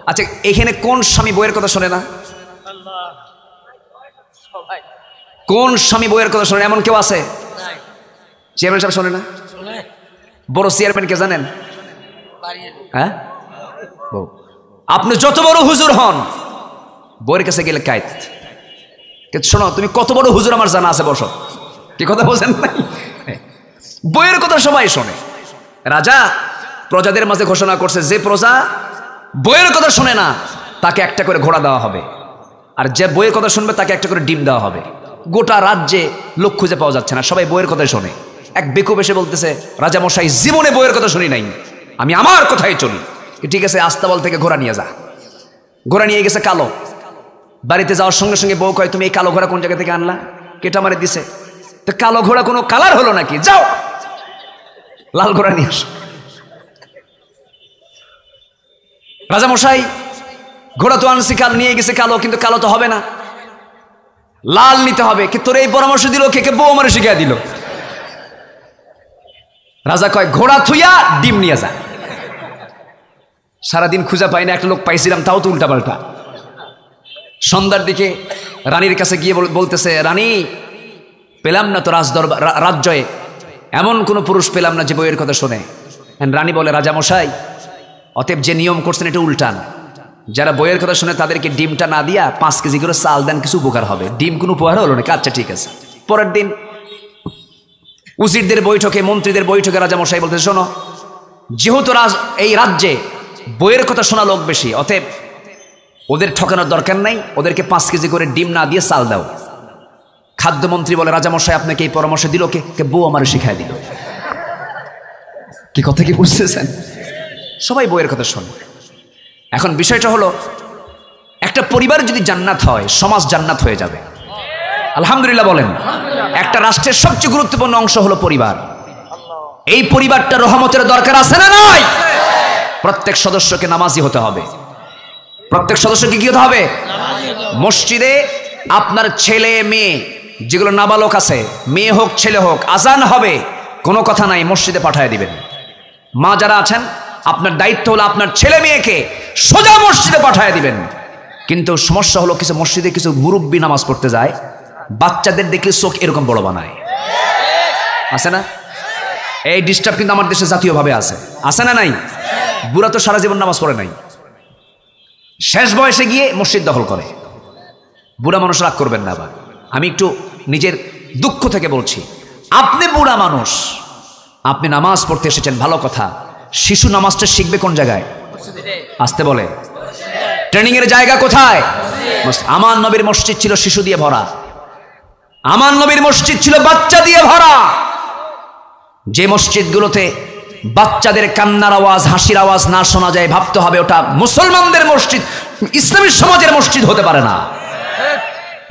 আচ্ছা, এখানে কোন স্বামী বইয়ের কথা শোনে না? কোন স্বামী বইয়ের কথা শোনে? এমন কেউ আছে? চেয়ারম্যান সাহেব শোনে না? বড় চেয়ারম্যান কে জানেন? হ্যাঁ, আপনি যত বড় হুজুর হন, বইয়ের কাছে গেলে কাইত। কিন্তু শোনো, তুমি কত বড় হুজুর আমার জানা আছে, বসো। কি কথা বলছেন? বইয়ের কথা সবাই শোনে। রাজা প্রজাদের মাঝে ঘোষণা করছে, যে প্রজা বইয়ের কথা শোনে না তাকে একটা করে ঘোড়া দেওয়া হবে, আর যে বইয়ের কথা শুনবে তাকে একটা করে ডিম দেওয়া হবে। গোটা রাজ্যে লোক খুঁজে পাওয়া যাচ্ছে না, সবাই বইয়ের কথাই শোনে। এক বেকুব এসে বলতেছে, রাজা মশাই, জীবনে বইয়ের কথা শুনি নাই, আমি আমার কথাই চলি। ঠিক আছে, আস্তাবল থেকে ঘোড়া নিয়ে যা। ঘোড়া নিয়ে গেছে কালো। বাড়িতে যাওয়ার সঙ্গে সঙ্গে বউ কয়, তুমি এই কালো ঘোড়া কোন জায়গা থেকে আনলা? কেটা মারে দিছে। তো কালো ঘোড়া কোনো কালার হলো নাকি? যাও লাল ঘোড়া নিয়ে আসো। রাজা মশাই, ঘোড়া তো আনছি, কাল নিয়ে গেছে কালো, কিন্তু কালো তো হবে না, লাল নিতে হবে। কে তোর এই পরামর্শ দিল? কে? বউ আমার শিখিয়ে দিল। রাজা কয়, ঘোড়া থুইয়া ডিম নিয়ে যা। সারাদিন খুঁজে পাই না, একটা লোক পাইছিলাম, তাও তো উল্টা পাল্টা। সন্ধ্যার দিকে রানীর কাছে গিয়ে বলতেছে, রানী, পেলাম না তো রাজ্যে এমন কোনো পুরুষ পেলাম না যে বইয়ের কথা শোনে। রানী বলে, রাজা মশাই, অতএব যে নিয়ম করছেন এটা উল্টান। যারা বইয়ের কথা শুনে তাদেরকে ডিমটা না দিয়া 5 কেজি করে চাল দেন, কিছু উপকার হবে। ডিম কোনো উপকার হলো নাকি? আচ্ছা ঠিক আছে। পরের দিন উজিরদের বৈঠকে, মন্ত্রীদের বৈঠকে রাজা মশাই বলতে, শোনো, যেহেতু এই রাজ্যে বইয়ের কথা শোনা লোক বেশি, অতএব ওদের ঠকানোর দরকার নাই, ওদেরকে 5 কেজি করে ডিম না দিয়ে চাল দাও। খাদ্যমন্ত্রী বলে, রাজা মশাই, আপনাকে এই পরামর্শ দিল কে? বউ আমার শিখাই দিল। কি কথা কি বুঝতেছেন? সবাই বইয়ের কথা শোনে। এখন বিষয়টা হলো, একটা পরিবার যদি জান্নাত হয়, সমাজ জান্নাত হয়ে যাবে। আলহামদুলিল্লাহ বলেন। একটা রাষ্ট্রের সবচেয়ে গুরুত্বপূর্ণ অংশ হলো পরিবার। এই পরিবারটা রহমতের দরকার আছে না নাই? প্রত্যেক সদস্যকে নামাজি হতে হবে। প্রত্যেক সদস্যকে কি হতে হবে? মসজিদে আপনার ছেলে মেয়ে যেগুলো নাবালক আছে, মেয়ে হোক ছেলে হোক, আজান হবে, কোনো কথা নাই, মসজিদে পাঠিয়ে দিবেন। মা যারা আছেন, আপনার দায়িত্ব হলো আপনার ছেলে মেয়েকে সোজা মসজিদে পাঠিয়ে দিবেন। কিন্তু সমস্যা হলো, কিছু মসজিদে কিছু মুরব্বী নামাজ পড়তে যায়, বাচ্চাদের দেখলে চোখ এরকম বড় বানায়। আছে না? এই ডিস্টার্ব কিন্তু আমার দেশে জাতীয়ভাবে আছে। আছে না নাই? বুড়া তো সারা জীবন নামাজ পড়ে নাই, শেষ বয়সে গিয়ে মসজিদ দখল করে। বুড়া মানুষ রাগ করবেন না। আবার আমি একটু নিজের দুঃখ থেকে বলছি, আপনি বুড়া মানুষ, আপনি নামাজ পড়তে এসেছেন, ভালো কথা। শিশু নামাজটা শিখবে কোন জায়গায়? আসতে বলে, ট্রেনিং এর জায়গা কোথায়? আমার নবীর মসজিদ ছিল শিশু দিয়ে ভরা, আমার নবীর মসজিদ ছিল বাচ্চা দিয়ে ভরা। যে মসজিদগুলোতে বাচ্চাদের কান্নার আওয়াজ, হাসির আওয়াজ না শোনা যায়, ভাবতে হবে ওটা মুসলমানদের মসজিদ, ইসলামী সমাজের মসজিদ হতে পারে না।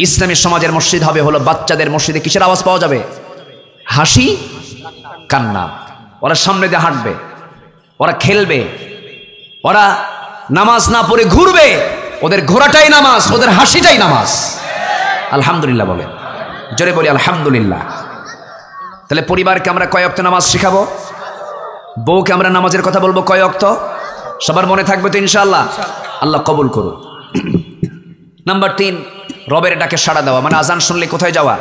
ইসলামী সমাজের মসজিদ হবে হলো বাচ্চাদের মসজিদে কিসের আওয়াজ পাওয়া যাবে? হাসি, কান্না। ওরা সামনে দিয়ে হাঁটবে, ওরা খেলবে, ওরা নামাজ না পড়ে ঘুরবে, ওদের ঘোরাটাই নামাজ, ওদের হাসিটাই নামাজ। আলহামদুলিল্লাহ বলে, জোরে বলি আলহামদুলিল্লাহ। তাহলে পরিবারকে আমরা কয় ওয়াক্ত নামাজ শিখাবো? বউকে আমরা নামাজের কথা বলবো কয় ওয়াক্ত? সবার মনে থাকবে তো ইনশাআল্লাহ? আল্লাহ কবুল করুন। নাম্বার 3, রবের ডাকে সাড়া দেওয়া, মানে আজান শুনলে কোথায় যাওয়া?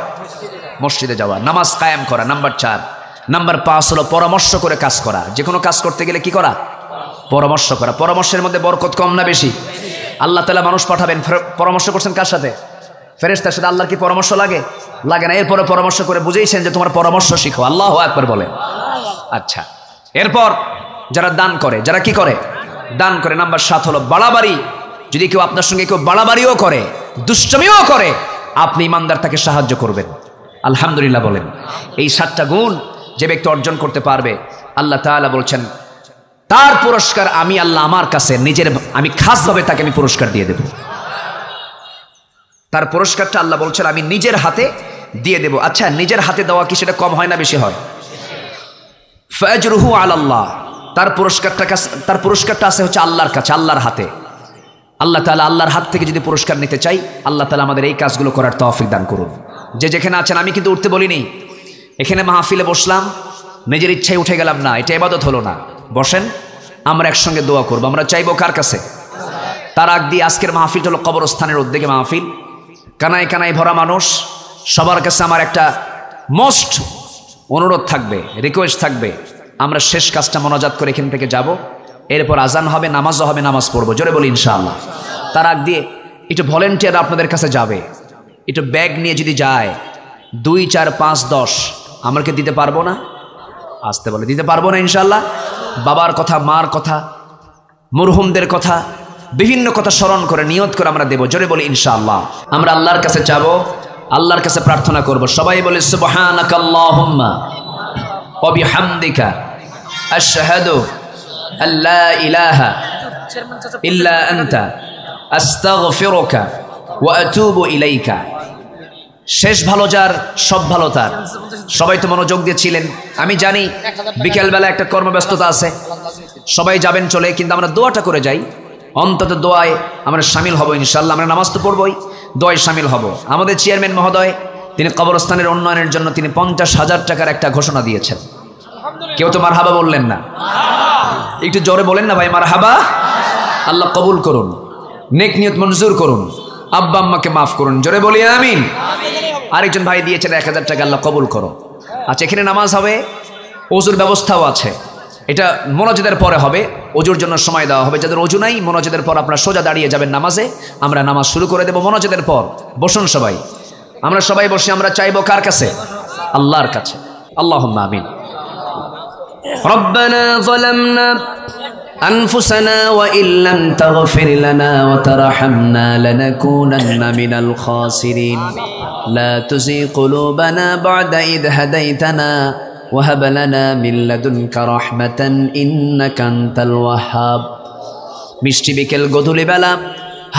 মসজিদে যাওয়া, নামাজ কায়েম করা। নাম্বার 4। নাম্বার 5 হলো পরামর্শ করে কাজ করা। যে কোনো কাজ করতে গেলে কি করা? পরামর্শ করা। পরামর্শের মধ্যে বরকত কম না বেশি? আল্লাহ তাআলা মানুষ পাঠাবেন, পরামর্শ করছেন কার সাথে? ফেরেশতার সাথে। আল্লাহর কি পরামর্শ লাগে? লাগে না। এরপরে পরামর্শ করে বুঝেইছেন যে তোমার পরামর্শ শিখো। আল্লাহু আকবার বলে। আচ্ছা, এরপর যারা দান করে, যারা কি করে? দান করে। নাম্বার 7 হলো বাড়াবাড়ি। যদি কেউ আপনার সঙ্গে কেউ বাড়াবাড়িও করে, দুষ্টমিও করে, আপনি ইমানদার তাকে সাহায্য করবেন। আলহামদুলিল্লাহ বলেন। এই 7টা গুণ যে ব্যক্তি অর্জন করতে পারবে, আল্লাহ তাআলা বলছেন তার পুরস্কার আমি আল্লাহ আমার কাছে নিজের, আমি খাসভাবে তাকে আমি পুরস্কার দিয়ে দেব। তার পুরস্কারটা আল্লাহ বলছেন আমি নিজের হাতে দিয়ে দেব। আচ্ছা, নিজের হাতে দেওয়া কি সেটা কম হয় না বেশি হয়? ফাজরুহু আলাল্লাহ, তার পুরস্কারটা আছে হচ্ছে আল্লাহর কাছে, আল্লাহর হাতে। আল্লাহ তাআলা আল্লাহর হাত থেকে যদি পুরস্কার নিতে চাই, আল্লাহ তাআলা আমাদের এই কাজগুলো করার তৌফিক দান করুন। যে যেখানে আছেন, আমি কিন্তু উঠতে বলিনি, এখানে মাহফিলে বসলাম, নিজের ইচ্ছায় উঠে গেলাম না, এটা ইবাদত হলো না। বসেন, আমরা একসঙ্গে দোয়া করবো। আমরা চাইবো কার কাছে? তার আগ দিয়ে আজকের মাহফিল হলো কবরস্থানের উদ্যোগে মাহফিল, কানায় কানায় ভরা মানুষ। সবার কাছে আমার একটা মোস্ট অনুরোধ থাকবে, রিকোয়েস্ট থাকবে, আমরা শেষ কাজটা মোনাজাত করে এখান থেকে যাব, এরপর আজান হবে, নামাজও হবে, নামাজ পড়বো। জোরে বলি ইনশাআল্লাহ। তার আগ দিয়ে একটু ভলেন্টিয়ার আপনাদের কাছে যাবে, একটু ব্যাগ নিয়ে যদি যায় 2, 4, 5, 10, আমাকে দিতে পারবো না? আসতে বলে দিতে পারবো না ইনশাআল্লাহ। বাবার কথা, মার কথা, মরহুমদের কথা, বিভিন্ন কথা স্মরণ করে নিয়ত করে আমরা দেব। জোরে বলি ইনশাআল্লাহ। আমরা আল্লাহর কাছে যাব, আল্লাহর কাছে প্রার্থনা করব। সবাই বলে সুবহানাকাল্লাহুম্মা ওয়া বিহামদিকা আশহাদু আল্লা ইলাহা ইল্লা আনতা আস্তাগফিরুকা ওয়া আতুবু ইলাইকা। শেষ ভালো যার, সব ভালো তার। সবাই তো মনোযোগ দিয়েছিলেন। আমি জানি বিকেলবেলা একটা কর্মব্যস্ততা আছে, সবাই যাবেন চলে, কিন্তু আমরা দোয়াটা করে যাই। অন্তত দোয়ায় আমরা শামিল হব ইনশাআল্লাহ। আমরা নামাজ তো পড়বই, দোয়ায় শামিল হব। আমাদের চেয়ারম্যান মহোদয়, তিনি কবরস্থানের উন্নয়নের জন্য তিনি 50,000 টাকার একটা ঘোষণা দিয়েছেন। কেউ তো মারহাবা বললেন না, একটু জোরে বলেন না ভাই মারহাবা। আল্লাহ কবুল করুন, নেক নিয়ত মঞ্জুর করুন, আব্বা আম্মাকে মাফ করুন। জোরে বলি আমিন। আরেকজন ভাই দিয়েছেন 1000 টাকা, আল্লাহ কবুল করো। আচ্ছা, এখানে নামাজ হবে, ওজুর ব্যবস্থাও আছে। এটা মোনাজাতের পরে হবে, ওজুর জন্য সময় দেওয়া হবে। যাদের ওজু নাই, মোনাজাতের পর আপনারা সোজা দাঁড়িয়ে যাবেন নামাজে। আমরা নামাজ শুরু করে দেব মোনাজাতের পর। বসুন সবাই, আমরা সবাই বসে আমরা চাইবো কার কাছে? আল্লাহর কাছে। আল্লাহুম্মা আমিন। রব্বানা যালামনা أنفسنا وإن لم تغفر لنا وترحمنا لنكونن من الخاسرين لا تزغ قلوبنا بعد إذ هديتنا وهب لنا من لدنك رحمة إنك أنت الوهاب। মিষ্টি বিকেল গধূলি বেলা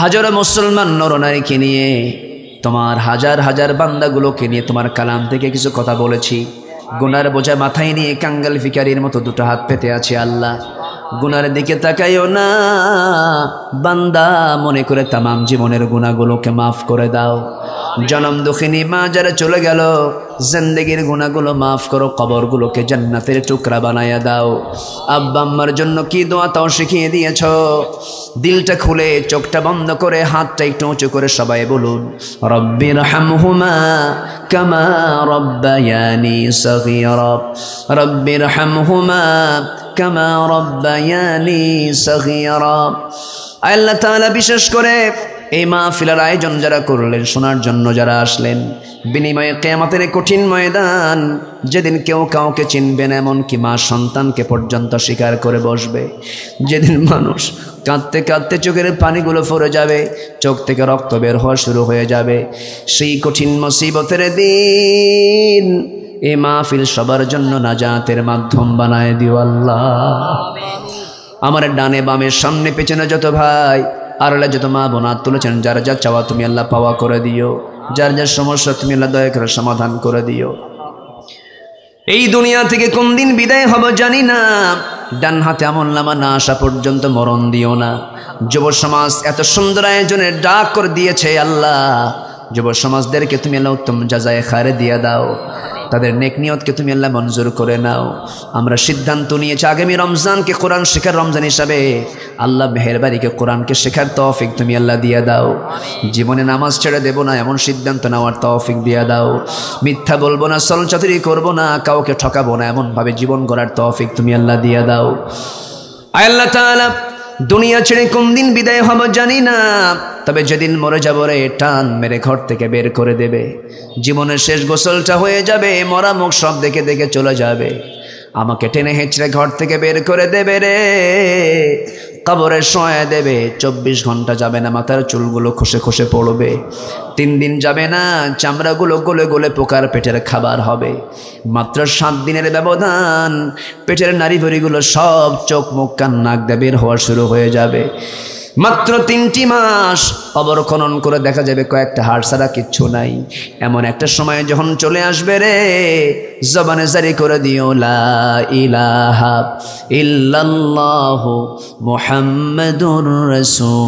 হাজার মুসলমান নরনারীকে নিয়ে, তোমার হাজার হাজার বান্দাগুলোকে নিয়ে তোমার কালাম থেকে কিছু কথা বলেছি। গুনার বোঝা মাথায় নিয়ে কাঙ্গাল ভিখারির মতো দুটো হাত পেতে আছে। আল্লাহ, গুনার দিকে তাকাইও না, বান্দা মনে করে তামাম জীবনের গুনাহগুলোকে মাফ করে দাও। জনম দুঃখিনী মা যারা চলে গেল, জিন্দেগির গুনাহগুলো মাফ করো, কবরগুলোকে জান্নাতের টুকরা বানায়া দাও। আব্বা আম্মার জন্য কি দোয়া তাও শিখিয়ে দিয়েছ। দিলটা খুলে, চোখটা বন্ধ করে, হাতটা একটু উঁচু করে সবাই বলুন, রব্বির হামহুমা কামা রব্বায়ানি সগীরা, রব্বির হামহুমা কামা রব্বায়ানি সগীরা। আল্লাহ তাআলা বিশেষ করে এই মাহফিলের আয়োজন যারা করলেন, শোনার জন্য যারা আসলেন, বিনিময়ে কিয়ামতের কঠিন ময়দান, যেদিন কেউ কাউকে চিনবে না, এমনকি মা সন্তানকে পর্যন্ত স্বীকার করে বসবে, যেদিন মানুষ কাঁদতে কাঁদতে চোখের পানিগুলো পড়ে যাবে, চোখ থেকে রক্ত বের হওয়া শুরু হয়ে যাবে, সেই কঠিন মুসিবতের দিন এই মাহফিল সবার জন্য নাজাতের মাধ্যম বানায় দিও আল্লাহ। আমার ডানে বামে সামনে পেছনে যত ভাই আর যত মা বোন হাত তুলেছেন, যার যা চাওয়া তুমি আল্লাহ পাওয়া করে দিও, যার যার সমস্যা তুমি আল্লাহ দয়া করে সমাধান করে দিও। এই দুনিয়া থেকে কোন দিন বিদায় হব জানি না, ডান হাতে আমলনামা না আসা পর্যন্ত মরণ দিও না। যুব সমাজ এত সুন্দর আয়োজনের ডাক করে দিয়েছে আল্লাহ, যুব সমাজদেরকে তুমি আল্লাহ উত্তম জাযায়ে খায়র দিয়ে দাও, তাদের নেক নিয়তকে তুমি আল্লাহ মঞ্জুর করে নাও। আমরা সিদ্ধান্ত নিয়েছি আগামী রমজানকে কোরআন শেখার রমজান হিসাবে, আল্লাহ মেহেরবানিকে কোরআনকে শেখার তৌফিক তুমি আল্লাহ দিয়ে দাও। জীবনে নামাজ ছেড়ে দেব না এমন সিদ্ধান্ত নেওয়ার তৌফিক দিয়ে দাও। মিথ্যা বলবো না, ছলচাতুরি করবো না, কাউকে ঠকাবো না, এমনভাবে জীবন গড়ার তৌফিক তুমি আল্লাহ দিয়ে দাও। আল্লাহ তাআলা দুনিয়া ছেড়ে কোন দিন বিদায় হব জানি না, তবে যেদিন মরে যাব রে, টান মেরে ঘর থেকে বের করে দেবে। জীবনের শেষ গোসলটা হয়ে যাবে, মরা মুখ সব দেখে দেখে চলে যাবে, আমাকে টেনে হেঁচড়ে ঘর থেকে বের করে দেবে রে, কবরে শোয়া দেবে। 24 ঘন্টা যাবে না, মাথার চুলগুলো খসে খসে পড়বে। 3 দিন যাবে না, চামড়াগুলো গলে গলে পোকার পেটের খাবার হবে। মাত্র 7 দিনের ব্যবধান, পেটের নাড়ি ভুঁড়িগুলো সব চোখ মুখ কান নাক দিয়ে বের হওয়া শুরু হয়ে যাবে। মাত্র 3টি মাস কবর খনন করে দেখা যাবে কয়েকটা হাড় ছাড়া কিচ্ছু নাই। এমন একটা সময় যখন চলে আসবে রে, জবানে জারি করে দিও লা ইলাহা ইল্লাল্লাহু মুহাম্মাদুর রাসূল।